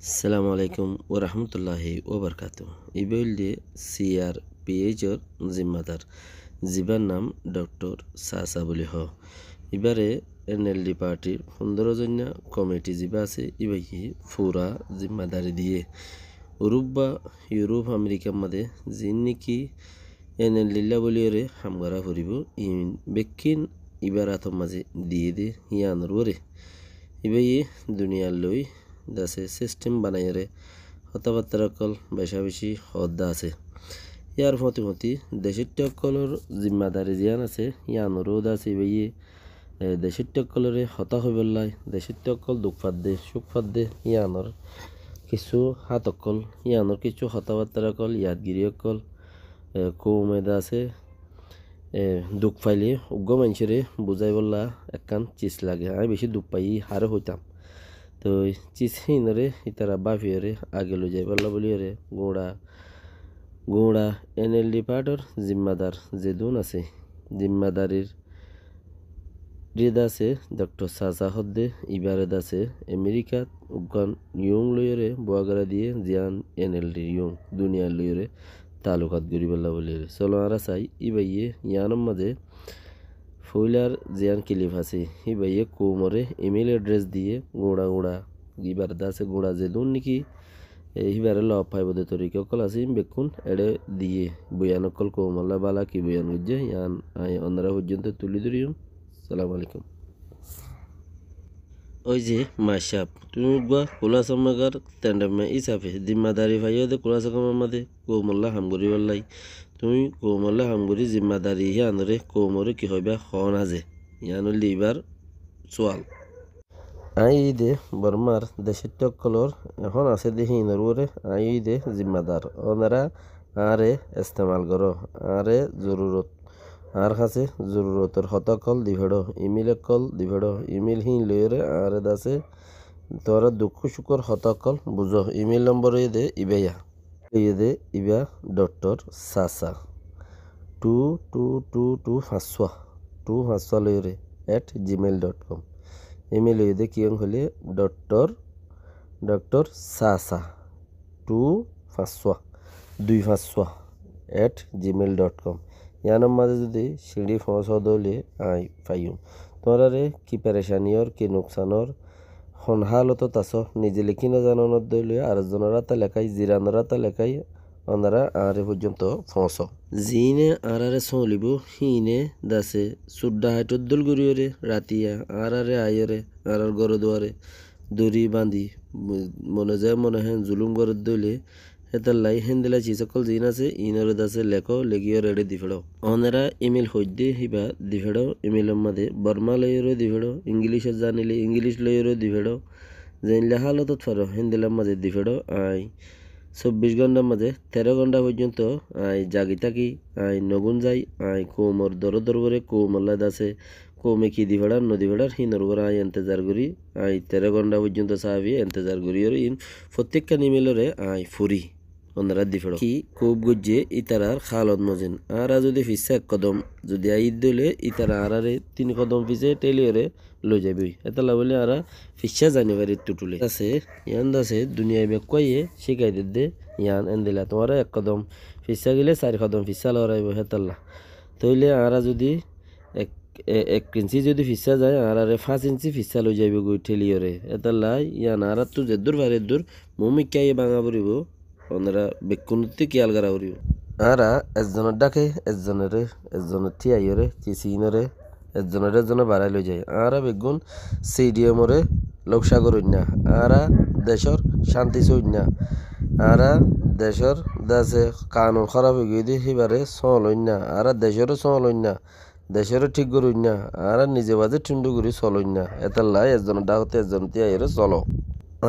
আসসালামু আলাইকুম ও রহমতুল্লাহি ও বরকাতু। ইবইলডি সিআর পিএইচর জিম্মাদার জিবার নাম ডক্টর সাসা বলি হ। এবারে এনএলডি পার্টির 15 জনিয়া কমিটি জিবা আছে ইবাইকে ফুরা জিম্মাদারি দিয়ে ইউরোপ বা ইউরোপ আমেরিকার মাঝে যিন নাকি এনএলডিল্লা বলিওরে হামগারা ফুরিব ইন বেকিন ইবার আতম মাঝে দিয়ে দে ইয়ানোর ওরে ইবাইয়ে দুনিয়ার লই দাসে সিস্টেম বানাইরে কথাবার্তার অকল বেশা বেশি হদ্দা আছে ইয়ার ফতি দেশের টকলর জিম্মাদারি জিয়ান আছে ইয়ানোরও আছে ইবাইয়ে দেশের টকলরে হতা হইবলাই দেশের টকল দুঃখ ফাদ্দে সুখ ফাদ্দে ইয়ানোর কিছু হাত অকল ইয়ানোর কিছু কথাবার্তার অকল ইয়াদগিরি অকল কৌমেদা আছে দুঃখ পাইলে উগ্র মানুষেরে বুঝাই বললা একখান চিজ লাগে আমি বেশি দুঃখ পাই হারে হইতাম তো চিজ হিনরে ইতারা বাফিয়রে আগে লো যাই বললা বলিওরে গোড়া এনএলডি পার্টর জিম্মাদার যেদুন আছে জিম্মাদারির রেদ আছে ডক্টর সাসা হদ্দে ইবারেদ আছে আমেরিকাত উগান ইয়ং লইরে বোয়াগারা দিয়ে জিয়ান এনএলডি ইয়ং দুনিয়ার লইরে তালুকাত গরি বললা বলিওরে চলো আর চাই ইবাইয়ে ইয়ানম মাঝে ফইলার জিয়ান ক্লিপ আছে ইবাইয়ে কোমরে ইমেল অ্যাড্রেস দিয়ে গোড়া ইবারেদ আছে গোড়া যেদুন নাকি হিবারে ল পাইব দে তরিকে অকল আছে বেকুন এড়ে দিয়ে বয়ান অকল কোমল্লা বালা কি বয়ান গুজে ইয়ান আই অন্যরা পর্যন্ত তুলি ধরিও। সালামু আলাইকুম। ওই যে মাসাব তুমি বা খোলা সমাগার তেন্ডামে ইসাফে জিম্মাদারি ভাইও দে খোলা সমার মাদে কোমল্লা হামগুরি বললাই তুমি কোমল্লা হামগুরি জিম্মাদারি ইয়ানরে কোমরে কি হইবা হন আজে ইয়ানুল লিবার সোয়াল আই দে বর্মার দেশের টকলর এখন আছে দেখি নরুরে আই দে জিম্মাদার ওনারা আরে ইস্তেমাল করো আরে জরুরত আর কাছে জরুরতর হতকল দিভেড়ো ইমেল কল দিভেড়ো ইমেল হি লইরে আরে দাসে তোরা দুঃখ সুখর হতকল বুঝো ইমেল নম্বর দে ইবেয়া দে ইবা ডক্টর সাসা 2222 লইরে @gmail.com ইমেল দে কিয়ং হলে ডক্টর সাসা 252 ইয়ানোর মাঝে যদি সিঁড়ি পৌঁছাদ হলে আই পাইম তোমরা রে কি পেরেশানিয়র কি নুকসানর হন হালত তাস নিজে লিখি না জানানোর দইলে আর জনরা তা লেখাই জিরানরা তা লেখাই ওনারা আরে পর্যন্ত পৌঁছ জিনে আরে চলিব হিনে দাসে সুড্ডা হাইটর দোল গড়িয়রে রাতিয়া আরে আইরে আর গড় দুয়ারে দড়ি বান্ধি মনে যায় মনে হেন জুলুম গড় দইলে এতার লাই হেন্দিলা চিসকল জিন আছে ইনরে দাসে লেখো লেগিও রেডে দিফেড়ো অনেরা ইমেল হইদে হিবা দিফেড়ো ইমেলের মাঝে বর্মা লইরে দিফেড়ো ইংলিশে জানিলে ইংলিশ লইরে দিফেড়ো জানলে হালতত ফারো হেন্দিলার মাঝে দিফেড়ো আই 24 ঘন্টার মাঝে 13 ঘন্টা পর্যন্ত আই জাগি থাকি আই নগুন যাই আই কোমর দর করে কোমল্লা দাসে কোমে কি দিফেড়ার নদী ফেড়ার হিনর করে আই এন্তেজার করি আই 13 ঘন্টা পর্যন্ত চাবি এন্তেজার করি ইন প্রত্যেকটা ইমেলরে আই ফুরি ওনারা দিফেড়ো কি খুব গুজ্জে ইতারার খালত মজিন আরা যদি ফিসে এক কদম যদি আইদ দিলে ইতারা আরারে 3 কদম ফিসে টেলিয়রে লই যাবি এতলা বলে আরা ফিসা জানি পারি টুটুলে আছে ইয়ান দাসে দুনিয়ায় বেক কইয়ে শিখাই দে ইয়ান এন্দিলা তোমারা এক কদম ফিসা গেলে 4 কদম ফিসা লড়াইব হেতাল্লা তইলে আরা যদি এক ইঞ্চি যদি ফিসা যায় আরারে 5 ইঞ্চি ফিসা লই যাইব গই টেলিয়রে এতলা ইয়ান আরা তো যে দূর বারে দূর মুমিকাই বাঙা পড়িব ওনারা বেকুনতি খেয়াল করা করিব আরা একজনের ডাকে একজনের থিয়াইরে চিচিনরে একজনে বাড়াই লই যায় আরা বেগুন সিডিএমরে লোকসাগর না আরা দেশর শান্তি চই না আরা দেশর দাসে কানুন খারাপ হয়ে গিয়ে সিবারে চলই না আরা দেশেরও চলই না দেশেরও ঠিক করই না আরা নিজে বাজে ঠুন্ডু করি চলই না এটার লাই একজনের ডাকতে একজন থিয়াইরে চলো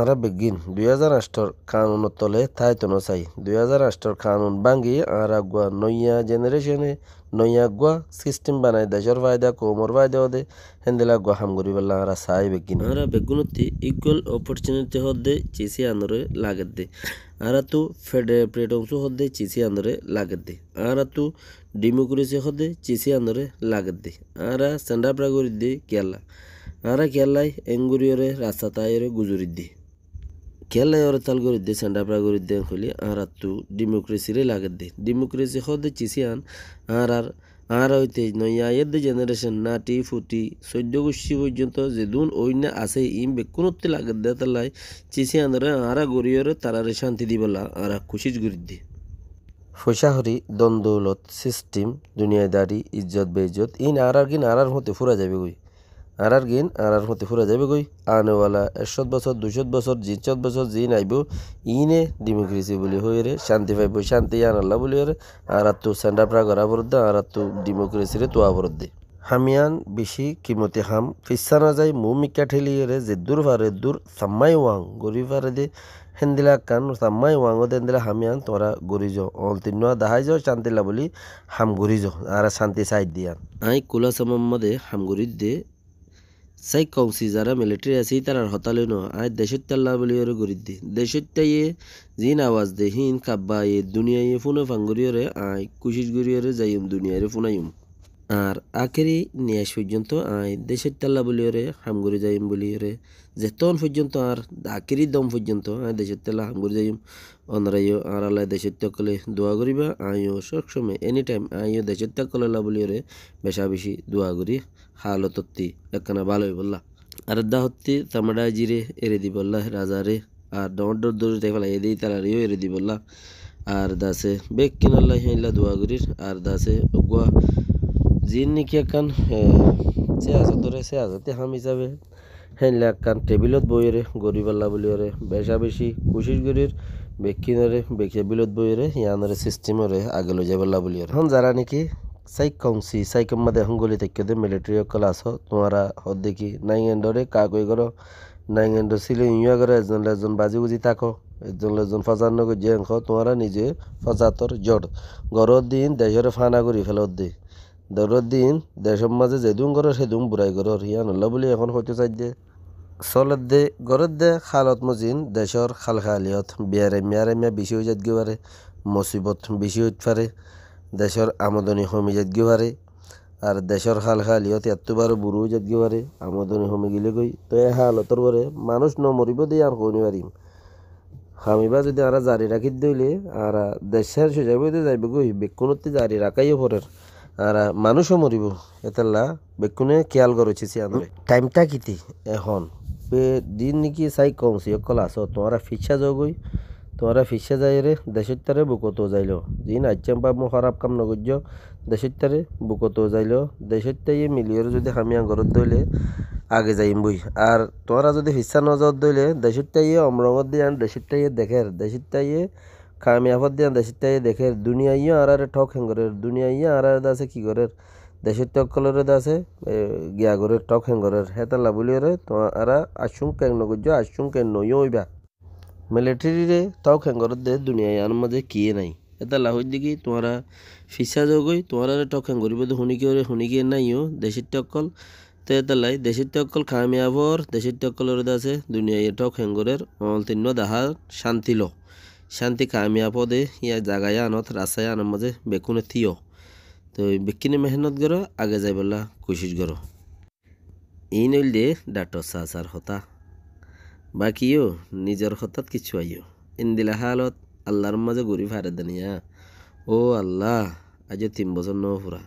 আরা বেগিন 2008 কানুনের তলে থাইতনো চাই 2008 কানুন ভাঙ্গি আর আগুয়া নইয়া জেনারেশনে নইয়া আগুয়া সিস্টেম বানাই দেশের ফায়দা কোমর ফায়দা হদে হেন্দেলা আগুয়া হাম করি বললা আরা চাই বেগিন আরা বেগুনতি ইকুয়াল অপরচুনিটি হদে চিসি আনরে লাগে দে আরা তো ফেডারেল হদে চিসি আনরে লাগে দে আরা তো ডেমোক্রেসি হদে চিসি আনরে লাগে দে আরা স্ট্যান্ড আপ রাগরি দে কেলা আরা কেলাই এঙ্গুরিয়রে রাস্তা তাইরে গুজুরি দে খেলা ওর তাল করে দে সেন্ডাপড়া করে দে হলে আর তু ডেমোক্রেসিরে লাগে দে ডেমোক্রেসি হদে চিসিয়ান আর হইতে নয়া এদ জেনারেশন নাটি ফুটি 14 গোষ্ঠী পর্যন্ত যেদুন অন্য আছে ইম বেকুনতে লাগে দে তালাই চিসিয়ানরে আরা গরিয়রে তারারে শান্তি দিবলা আর খুশিজ গরিদ্দি ফৈসাহরি দ্বন্দ্বলত সিস্টেম দুনিয়াদারি ইজ্জত বেইজ্জত ইন গিন আর হতে ফুরা যাবে গই গিন আর হতে ফুরা যাবে গই আনেওয়ালা 100 বছর 200 বছর 300 বছর জিন আইব ইনে ডেমোক্রেসি বলি হইরে শান্তি পাইব শান্তি আনাল্লা বলি হরে আর তো সেন্ডাপড়া করা বরদ্দে আর তো ডেমোক্রেসিরে তোয়া বরদ্দে হামিয়ান বেশি কিমতে হাম ফিসা না যায় মু মিকা ঠেলিয়ে যে দূর ফারে দূর সাম্মাই ওয়াং গরি ফারে দে হেন্দিলা কান সাম্মাই ওয়াং ও দেন্দিলা হামিয়ান তোরা গরি যাও অলতিন দাহাই যাও শান্তিলা বলি হাম গরি যাও আর শান্তি সাইড দিয়ান আই কুলা সামাম্মদে হাম গরি দে সাই কংসি যারা মিলিটারি আছে তার হতালে ন আই দেশত্যাল্লা বলি ওরে গরি দে দেশত্যাইয়ে জিন আওয়াজ দে হিন কাব্বা এ দুনিয়ায় ফুনে ফাঙ্গরিয়রে আই কুশিস গরিয়রে যাইম দুনিয়ারে ফুনাইম আর আখেরি নিয়াস পর্যন্ত আই দেশের তাল্লা বলিওরে হামগুড়ি যাইম বলিওরে যেতন পর্যন্ত আর আখেরি দম পর্যন্ত আই দেশের তাল্লা হামগুড়ি যাইম অনরাইও আর আল্লাহ দেশের তকলে দোয়া করিবা আইও সবসময় এনি টাইম আইও দেশের তকলা বলিওরে বেশা বেশি দোয়া করি হালতত্তি একখানা ভালোই বললা আর দা হত্তি তামাডা জিরে এরে দি বললা রাজারে আর ডর দৌড়ে দেখলা এদিই তালারিও এরে দি বললা আর দাসে বেগ কিনাল্লা হিলা দোয়া করির আর দাসে গুয়া জিন নিকি একান সে আজতরে সে আজতে হাম হিসাবে হেনলে একান টেবিলত বইরে গরিবাল্লা বলিওরে বেশা বেশি কুশিস গরির বেকিনরে টেবিলত বইরে ইয়ানরে সিস্টেমরে আগে লই যাবেল্লা বলিওরে হন যারা নাকি সাইকংসি সাইকম্মাদে হঙ্গলি থেকে দে মিলিটারি ক্লাস তোমারা হদ দেখি নাইগেন্ডরে কাগই করো নাইগেন্ড সিলে ইয়া করে একজন বাজি বুজি থাকো একজন ফজার নগর যে অঙ্ক তোমারা নিজে ফজাতর জড় গরর দিন দেশরে ফানা করি ফেলত দি দৌড়র দিন দেশের মাঝে যেদুম করো সেদুম বুড়াই করো হিয়ান হল্লা বলি এখন হইতে চাই দে চলত দে গরত দে খালত মজিন দেশর খাল খালিয়ত বিয়ারেমিয়া বেশি হয়ে যাত গেবারে মুসিবত বেশি হইতে পারে দেশর আমদানি কমে যাত গেবারে আর দেশর খাল খালিয়ত এতবারও বুড়ো হয়ে যাত গেবারে আমদানি কমে গেলে গই তো এ হালতর পরে মানুষ নমরিব দিয়ে আর কইনি পারিম হামিবা যদি আর জারি রাখি দইলে আর দেশের সোজাবে যাইবে গই বেকুনতে জারি রাখাইও পরের আর মানুষও মরিব এতেলা বেকুনে খেয়াল করেছি আনরে টাইমটা কিতি এখন দিন নাকি চাই কমছি অকল আস তোমারা ফিসা যাও গই তোমারা ফিসা যাই রে দেশের তারে বুকতো যাইল দিন আচ্ছাম পাব খারাপ কাম নগর্য দেশের তারে বুকতো যাইল দেশের তাইয়ে মিলিয়ে যদি হামিয়া ঘরত দইলে আগে যাইম বই আর তোমরা যদি ফিসা নজর দইলে দেশের তাইয়ে অমরঙত দিয়ে দেশের তাইয়ে দেখের দেশের তাইয়ে কামিয়াফত দিয়া দেশের তাই দেখে দুনিয়াইও আর ঠক হেঙ্গরের দুনিয়াইয়া আর আছে কি করের দেশের টক কলরের আছে গিয়া করে টক হেঙ্গরের হেতাল্লা বলিওরে তোমারা আশুং কেন নগর্য আশুং কেন নইও হইবা মিলিটারিরে টক হেঙ্গরের দে দুনিয়ায় আন মাঝে কিয়ে নাই হেতাল্লা হই দেখি তোমরা ফিসা যোগই তোমরা টক হেঙ্গরিব হুনিকে নাইও দেশের টকল তো হেতাল্লাই দেশের টকল কামিয়াবর দেশের টকলরের আছে দুনিয়ায় টক হেঙ্গরের অন্তিন্য দাহার শান্তি লো শান্তি কামিয়াপদে ইয়া জাগায় আনত রাস্তায় আনার মাঝে বেকুনে থিও তো বেকিনে মেহনত করো আগে যাই বললা কোশিশ করো এই নইল দে ডাক্তার সার হতা বাকিও নিজের হতাত কিছু আইও ইন্দিলা হালত আল্লাহর মাঝে ঘুরি ফারে দানিয়া ও আল্লাহ আজও 3 বছর ন ফুরা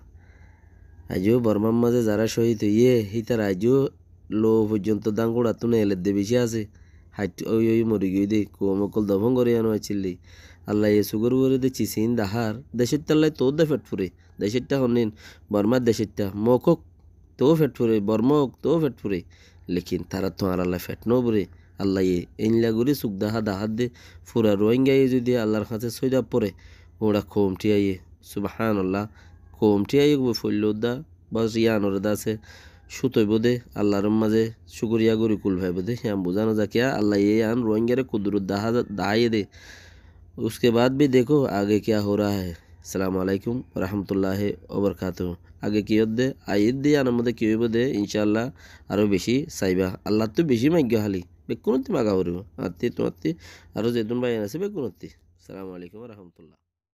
আজও বর্মার মাঝে যারা শহীদ হইয়ে হিতার আজও লো পর্যন্ত দাঙ্গুড়া তুনে এলে দে বেশি আছে হাইট ওই মরি গই দে কোমকল দফন করে আনো চিল্লি আল্লাহ এ সুগর করে দে চিসিন দাহার দেশের তাল্লাই তোর দে ফেট ফুরে দেশেরটা হনিন বর্মার দেশেরটা মকক তো ফেট ফুরে বর্মক তো ফেট ফুরে লেকিন তারা তো আর আল্লাহ ফেট নো বুরে আল্লাহ এনলা করে সুখ দাহার দে ফুরা রোহিঙ্গাই যদি আল্লাহর কাছে সৈদা পড়ে ওরা কোমটি আইয়ে সুবাহান আল্লাহ কোমটি আইয়ে ফল্য দা বাস ইয়ানোর দা আছে সুতোই বোধে আল্লাহর মাঝে শুকরিয়া করি কুল ভাই বোধে হ্যাঁ বোঝানো जा क्या अल्लाह ये आन रोहिंग्या कुदरत दहाए दे उसके बाद भी देखो आगे क्या हो रहा है अस्सलाम वालेकुम रहमतुल्लाहि व बरकातुहू आगे কি হদ্দে আইদ দিয়ে আনার মধ্যে কি হইব দে ইনশাআল্লাহ আরো বেশি চাইবা আল্লাহ তো বেশি মাগ্য হালি বেকুনতি মাগা হরিব আত্তি তোমাত্তি আরো যেতুন ভাই আছে বেকুনতি আসসালামু আলাইকুম রহমতুল্লাহ